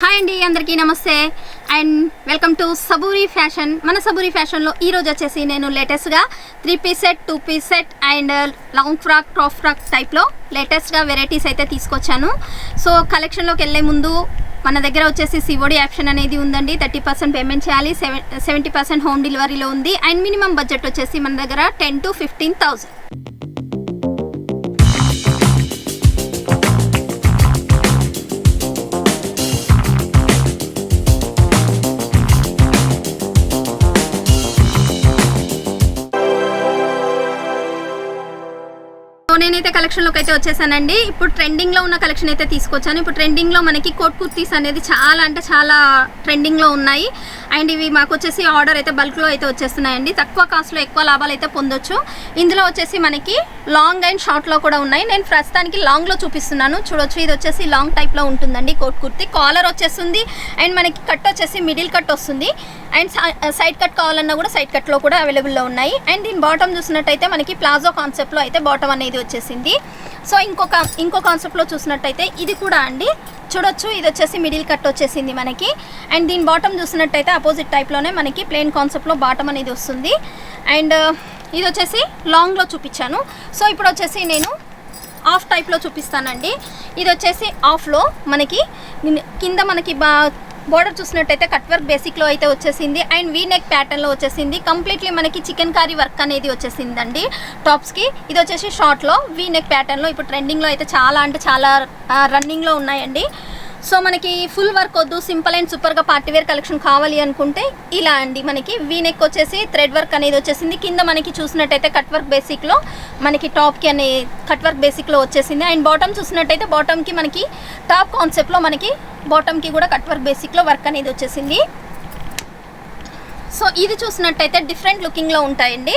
Hi అండి, అందరికీ నమస్తే and welcome to Saburi fashion. మన సబూరి ఫ్యాషన్లో ఈరోజు వచ్చేసి నేను లేటెస్ట్గా 3 piece set, 2 piece set and long frock, crop frock టైప్లో లేటెస్ట్గా వెరైటీస్ అయితే తీసుకొచ్చాను. సో కలెక్షన్లోకి వెళ్ళే ముందు మన దగ్గర వచ్చేసి సిఓడి ఆప్షన్ అనేది ఉందండి. 30% పేమెంట్ చేయాలి, 70% హోమ్ డెలివరీలో ఉంది అండ్ మినిమం బడ్జెట్ వచ్చేసి మన దగ్గర 10,000 to 15,000. నేనైతే కలెక్షన్లోకి అయితే వచ్చేసానండి. ఇప్పుడు ట్రెండింగ్లో ఉన్న కలెక్షన్ అయితే తీసుకొచ్చాను. ఇప్పుడు ట్రెండింగ్లో మనకి కోట్ కుర్తీస్ అనేది చాలా అంటే చాలా ట్రెండింగ్లో ఉన్నాయి అండ్ ఇవి మాకు వచ్చేసి ఆర్డర్ అయితే బల్క్లో అయితే వచ్చేస్తున్నాయండి. తక్కువ కాస్ట్లో ఎక్కువ లాభాలు అయితే పొందొచ్చు. ఇందులో వచ్చేసి మనకి లాంగ్ అండ్ షార్ట్లో కూడా ఉన్నాయి. నేను ప్రస్తుతానికి లాంగ్లో చూపిస్తున్నాను, చూడొచ్చు. ఇది వచ్చేసి లాంగ్ టైప్లో ఉంటుందండి కోట్ కుర్తీ. కాలర్ వచ్చేస్తుంది అండ్ మనకి కట్ వచ్చేసి మిడిల్ కట్ వస్తుంది అండ్ సైడ్ కట్ కావాలన్నా కూడా సైడ్ కట్లో కూడా అవైలబుల్లో ఉన్నాయి. అండ్ దీని బాటమ్ చూసినట్టయితే మనకి ప్లాజో కాన్సెప్ట్లో అయితే బాటమ్ అనేది వచ్చేసింది. సో ఇంకో కాన్సెప్ట్లో చూసినట్టయితే ఇది కూడా అండి చూడొచ్చు. ఇది వచ్చేసి మిడిల్ కట్ వచ్చేసింది మనకి అండ్ దీని బాటమ్ చూసినట్టయితే అపోజిట్ టైప్లోనే మనకి ప్లెయిన్ కాన్సెప్ట్లో బాటమ్ అనేది వస్తుంది. అండ్ ఇది వచ్చేసి లాంగ్లో చూపించాను. సో ఇప్పుడు వచ్చేసి నేను ఆఫ్ టైప్లో చూపిస్తానండి. ఇది వచ్చేసి ఆఫ్లో మనకి కింద మనకి బోర్డర్ చూసినట్టయితే కట్ వర్క్ బేసిక్లో అయితే వచ్చేసింది అండ్ వీ నెక్ ప్యాటర్న్లో వచ్చేసింది. కంప్లీట్లీ మనకి చికెన్ కారీ వర్క్ అనేది వచ్చేసిందండి టాప్స్కి. ఇది వచ్చేసి షార్ట్లో వీ నెక్ ప్యాటర్న్లో ఇప్పుడు ట్రెండింగ్లో అయితే చాలా అంటే చాలా రన్నింగ్లో ఉన్నాయండి. సో మనకి ఫుల్ వర్క్ వద్దు, సింపుల్ అండ్ సూపర్గా పార్టీవేర్ కలెక్షన్ కావాలి అనుకుంటే ఇలా అండి. మనకి వీ నెక్ వచ్చేసి థ్రెడ్ వర్క్ అనేది వచ్చేసింది. కింద మనకి చూసినట్టయితే కట్ వర్క్ బేసిక్లో మనకి టాప్కి అనే కట్ వర్క్ బేసిక్లో వచ్చేసింది అండ్ బాటమ్ చూసినట్టయితే బాటమ్కి మనకి టాప్ కాన్సెప్ట్లో మనకి బాటమ్కి కూడా కట్ వర్క్ బేసిక్లో వర్క్ అనేది వచ్చేసింది. సో ఇది చూసినట్టయితే డిఫరెంట్ లుకింగ్లో ఉంటాయండి.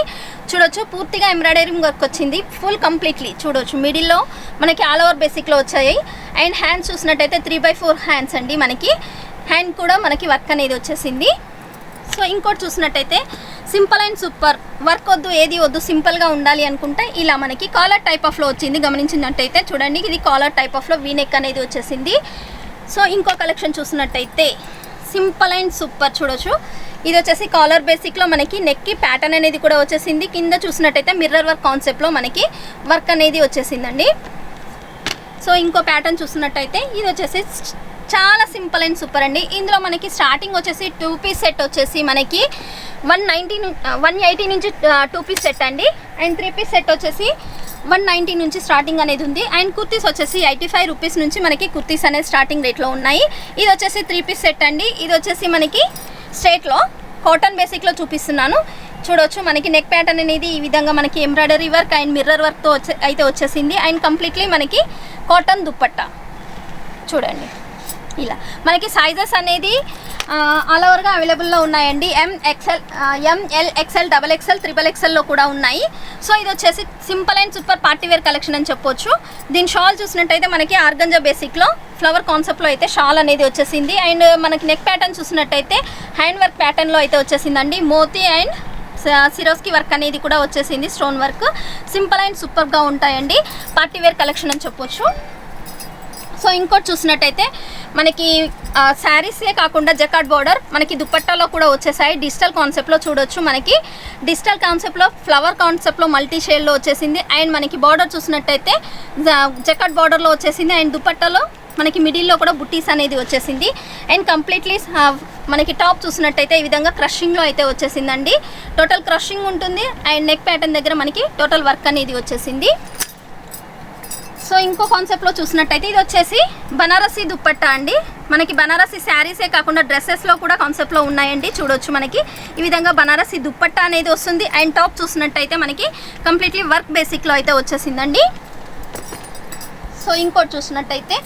చూడొచ్చు, పూర్తిగా ఎంబ్రాయిడరింగ్ వర్క్ వచ్చింది ఫుల్ కంప్లీట్లీ. చూడొచ్చు మిడిల్లో మనకి ఆల్ ఓవర్ బేసిక్లో వచ్చాయి అండ్ హ్యాండ్స్ చూసినట్టయితే 3/4 హ్యాండ్స్ అండి. మనకి హ్యాండ్ కూడా మనకి వర్క్ అనేది వచ్చేసింది. సో ఇంకోటి చూసినట్టయితే సింపుల్ అండ్ సూపర్, వర్క్ వద్దు ఏది వద్దు, సింపుల్గా ఉండాలి అనుకుంటే ఇలా మనకి కాలర్ టైప్ ఆఫ్లో వచ్చింది. గమనించినట్టయితే చూడండి, ఇది కాలర్ టైప్ ఆఫ్లో వీ నెక్ అనేది వచ్చేసింది. సో ఇంకో కలెక్షన్ చూసినట్టయితే సింపుల్ అండ్ సూపర్ చూడొచ్చు. ఇది వచ్చేసి కాలర్ బేసిక్లో మనకి నెక్కి ప్యాటర్న్ అనేది కూడా వచ్చేసింది. కింద చూసినట్టయితే మిర్రర్ వర్క్ కాన్సెప్ట్లో మనకి వర్క్ అనేది వచ్చేసిందండి. సో ఇంకో ప్యాటర్న్ చూసినట్టయితే ఇది వచ్చేసి చాలా సింపుల్ అండ్ సూపర్ అండి. ఇందులో మనకి స్టార్టింగ్ వచ్చేసి 2 పీస్ సెట్ వచ్చేసి మనకి 180 నుంచి 2 పీస్ సెట్ అండి అండ్ 3 పీస్ సెట్ వచ్చేసి 190 నుంచి స్టార్టింగ్ అనేది ఉంది అండ్ కుర్తీస్ వచ్చేసి 85 రూపీస్ నుంచి మనకి కుర్తీస్ అనేది స్టార్టింగ్ రేట్లో ఉన్నాయి. ఇది వచ్చేసి 3 పీస్ సెట్ అండి. ఇది వచ్చేసి మనకి స్ట్రేట్లో కాటన్ బేసిక్లో చూపిస్తున్నాను. చూడొచ్చు మనకి నెక్ ప్యాటర్న్ అనేది ఈ విధంగా మనకి ఎంబ్రాయిడరీ వర్క్ అండ్ మిర్రర్ వర్క్తో అయితే వచ్చేసింది అండ్ కంప్లీట్లీ మనకి కాటన్ దుప్పట్టా చూడండి. ఇలా మనకి సైజెస్ అనేది ఆల్ ఓవర్గా అవైలబుల్లో ఉన్నాయండి. ML, XL, XXL, XXLలో కూడా ఉన్నాయి. సో ఇది వచ్చేసి simple and super party wear collection అని చెప్పొచ్చు. దీని షాల్ చూసినట్టయితే మనకి ఆర్గంజా బేసిక్లో ఫ్లవర్ కాన్సెప్ట్లో అయితే షాల్ అనేది వచ్చేసింది అండ్ మనకి నెక్ ప్యాటర్న్ చూసినట్టయితే హ్యాండ్ వర్క్ ప్యాటర్న్లో అయితే వచ్చేసిందండి. మోతీ అండ్ సిరోస్కి వర్క్ అనేది కూడా వచ్చేసింది, స్టోన్ వర్క్. సింపుల్ అండ్ సూపర్గా ఉంటాయండి, పార్టీవేర్ కలెక్షన్ అని చెప్పొచ్చు. సో ఇంకోటి చూసినట్టయితే మనకి శారీసే కాకుండా జకాట్ బార్డర్ మనకి దుపట్టాలో కూడా వచ్చేసాయి. డిజిటల్ కాన్సెప్ట్లో చూడొచ్చు, మనకి డిజిటల్ కాన్సెప్ట్లో ఫ్లవర్ కాన్సెప్ట్లో మల్టీ షేడ్లో వచ్చేసింది అండ్ మనకి బార్డర్ చూసినట్టయితే జకాట్ బార్డర్లో వచ్చేసింది అండ్ దుపట్టాలో మనకి మిడిల్లో కూడా బుట్టీస్ అనేది వచ్చేసింది అండ్ కంప్లీట్లీ మనకి టాప్ చూసినట్టయితే ఈ విధంగా క్రషింగ్లో అయితే వచ్చేసిందండి. టోటల్ క్రషింగ్ ఉంటుంది అండ్ నెక్ ప్యాటర్న్ దగ్గర మనకి టోటల్ వర్క్ అనేది వచ్చేసింది. సో ఇంకో కాన్సెప్ట్లో చూసినట్టయితే ఇది వచ్చేసి బనారసీ దుప్పట్టా అండి. మనకి బనారసీ శారీసే కాకుండా డ్రెస్సెస్లో కూడా కాన్సెప్ట్లో ఉన్నాయండి. చూడొచ్చు మనకి ఈ విధంగా బనారసీ దుప్పట్టా అనేది వస్తుంది అండ్ టాప్ చూసినట్టయితే మనకి కంప్లీట్లీ వర్క్ బేసిక్లో అయితే వచ్చేసిందండి. సో ఇంకోటి చూసినట్టయితే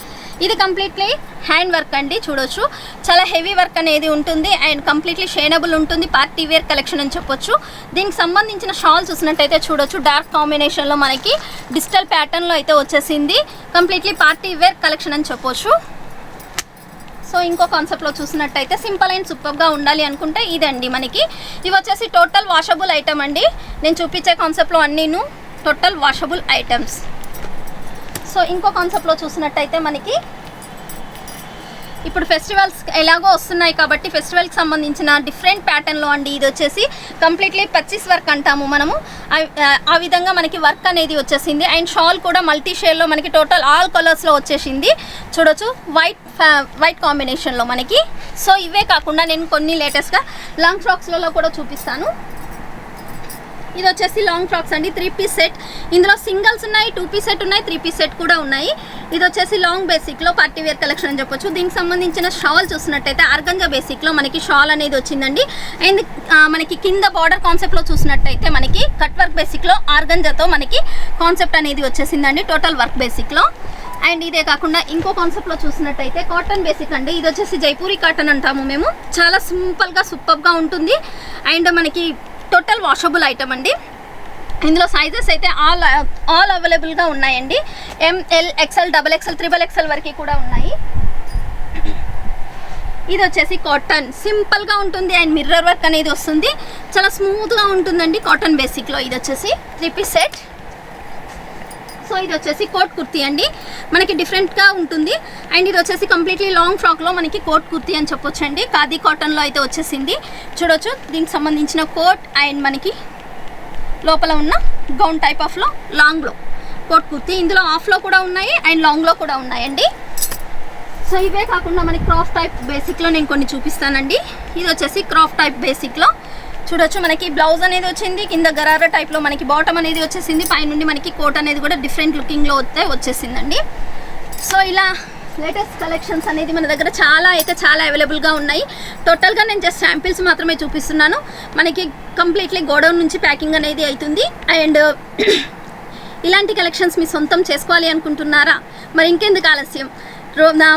ఇది కంప్లీట్లీ హ్యాండ్ వర్క్ అండి. చూడొచ్చు, చాలా హెవీ వర్క్ అనేది ఉంటుంది అండ్ కంప్లీట్లీ షేనబుల్ ఉంటుంది, పార్టీ వేర్ కలెక్షన్ అని చెప్పొచ్చు. దీనికి సంబంధించిన షాల్ చూసినట్టయితే చూడొచ్చు, డార్క్ కాంబినేషన్లో మనకి డిజిటల్ ప్యాటర్న్లో అయితే వచ్చేసింది. కంప్లీట్లీ పార్టీ వేర్ కలెక్షన్ అని చెప్పొచ్చు. సో ఇంకో కాన్సెప్ట్లో చూసినట్టయితే సింపుల్ అండ్ సూపర్గా ఉండాలి అనుకుంటే ఇదండి. మనకి ఇవి వచ్చేసి టోటల్ వాషబుల్ ఐటమ్ అండి. నేను చూపించే కాన్సెప్ట్లో అన్నీను టోటల్ వాషబుల్ ఐటమ్స్. సో ఇంకో కాన్సెప్ట్లో చూసినట్టయితే మనకి ఇప్పుడు ఫెస్టివల్స్ ఎలాగో వస్తున్నాయి కాబట్టి ఫెస్టివల్కి సంబంధించిన డిఫరెంట్ ప్యాటర్న్లో అండి. ఇది వచ్చేసి కంప్లీట్లీ పర్చేస్ వర్క్ అంటాము మనము. ఆ విధంగా మనకి వర్క్ అనేది వచ్చేసింది. అండ్ షాల్ కూడా మల్టీ షేడ్లో మనకి టోటల్ ఆల్ కలర్స్లో వచ్చేసింది. చూడొచ్చు వైట్ కాంబినేషన్లో మనకి. సో ఇవే కాకుండా నేను కొన్ని లేటెస్ట్గా లాంగ్ ఫ్రాక్స్లలో కూడా చూపిస్తాను. ఇది వచ్చేసి లాంగ్ ఫ్రాక్స్ అండి, 3 పీస్ సెట్. ఇందులో సింగిల్స్ ఉన్నాయి, 2 పీస్ సెట్ ఉన్నాయి, 3 పీస్ సెట్ కూడా ఉన్నాయి. ఇది వచ్చేసి లాంగ్ బేసిక్లో పార్టీ వేర్ కలెక్షన్ అని చెప్పొచ్చు. దీనికి సంబంధించిన షాల్ చూసినట్టయితే ఆర్గంజా బేసిక్లో మనకి షాల్ అనేది వచ్చిందండి. అండ్ మనకి కింద బార్డర్ కాన్సెప్ట్లో చూసినట్టయితే మనకి కట్ వర్క్ బేసిక్లో ఆర్గంజాతో మనకి కాన్సెప్ట్ అనేది వచ్చేసిందండి టోటల్ వర్క్ బేసిక్లో. అండ్ ఇదే కాకుండా ఇంకో కాన్సెప్ట్లో చూసినట్టయితే కాటన్ బేసిక్ అండి. ఇది వచ్చేసి జైపూరి కాటన్ అంటాము మేము. చాలా సింపుల్గా సూపర్గా ఉంటుంది. అండ్ మనకి టోటల్ వాషబుల్ ఐటమ్ అండి. ఇందులో సైజెస్ అయితే ఆల్ అవైలబుల్గా ఉన్నాయండి. ML, XL, XXL, XXL వరకు కూడా ఉన్నాయి. ఇది వచ్చేసి కాటన్, సింపుల్గా ఉంటుంది అండ్ మిర్రర్ వర్క్ అనేది వస్తుంది. చాలా స్మూత్గా ఉంటుందండి కాటన్ బేసిక్లో. ఇది వచ్చేసి 3 పీస్ సెట్. సో ఇది వచ్చేసి కోట్ కుర్తీ అండి, మనకి డిఫరెంట్గా ఉంటుంది. అండ్ ఇది వచ్చేసి కంప్లీట్లీ లాంగ్ ఫ్రాక్లో మనకి కోట్ కుర్తీ అని చెప్పొచ్చు అండి. ఖాదీ కాటన్లో అయితే వచ్చేసింది. చూడొచ్చు దీనికి సంబంధించిన కోట్ అండ్ మనకి లోపల ఉన్న గౌన్ టైప్ ఆఫ్లో లాంగ్లో కోట్ కుర్తీ. ఇందులో ఆఫ్లో కూడా ఉన్నాయి అండ్ లాంగ్లో కూడా ఉన్నాయండి. సో ఇవే కాకుండా మనకి క్రాఫ్ టైప్ బేసిక్లో నేను కొన్ని చూపిస్తానండి. ఇది వచ్చేసి క్రాఫ్ టైప్ బేసిక్లో చూడొచ్చు మనకి బ్లౌజ్ అనేది వచ్చింది, కింద గరారా టైప్లో మనకి బాటమ్ అనేది వచ్చేసింది, పైనుండి మనకి కోట్ అనేది కూడా డిఫరెంట్ లుకింగ్లో వచ్చేసిందండి. సో ఇలా లేటెస్ట్ కలెక్షన్స్ అనేది మన దగ్గర చాలా అవైలబుల్గా ఉన్నాయి. టోటల్గా నేను జస్ట్ శాంపిల్స్ మాత్రమే చూపిస్తున్నాను. మనకి కంప్లీట్లీ గోడౌన్ నుంచి ప్యాకింగ్ అనేది అవుతుంది. అండ్ ఇలాంటి కలెక్షన్స్ మీ సొంతం చేసుకోవాలి అనుకుంటున్నారా? మరి ఇంకెందుకు ఆలస్యం,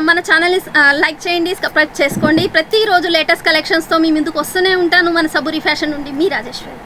మన ఛానల్ని లైక్ చేయండి, సబ్స్క్రైబ్ చేసుకోండి. ప్రతిరోజు లేటెస్ట్ కలెక్షన్స్తో మీ ముందుకు వస్తూనే ఉంటాను. మన సబూరి ఫ్యాషన్ నుండి మీ రాజేశ్వరి.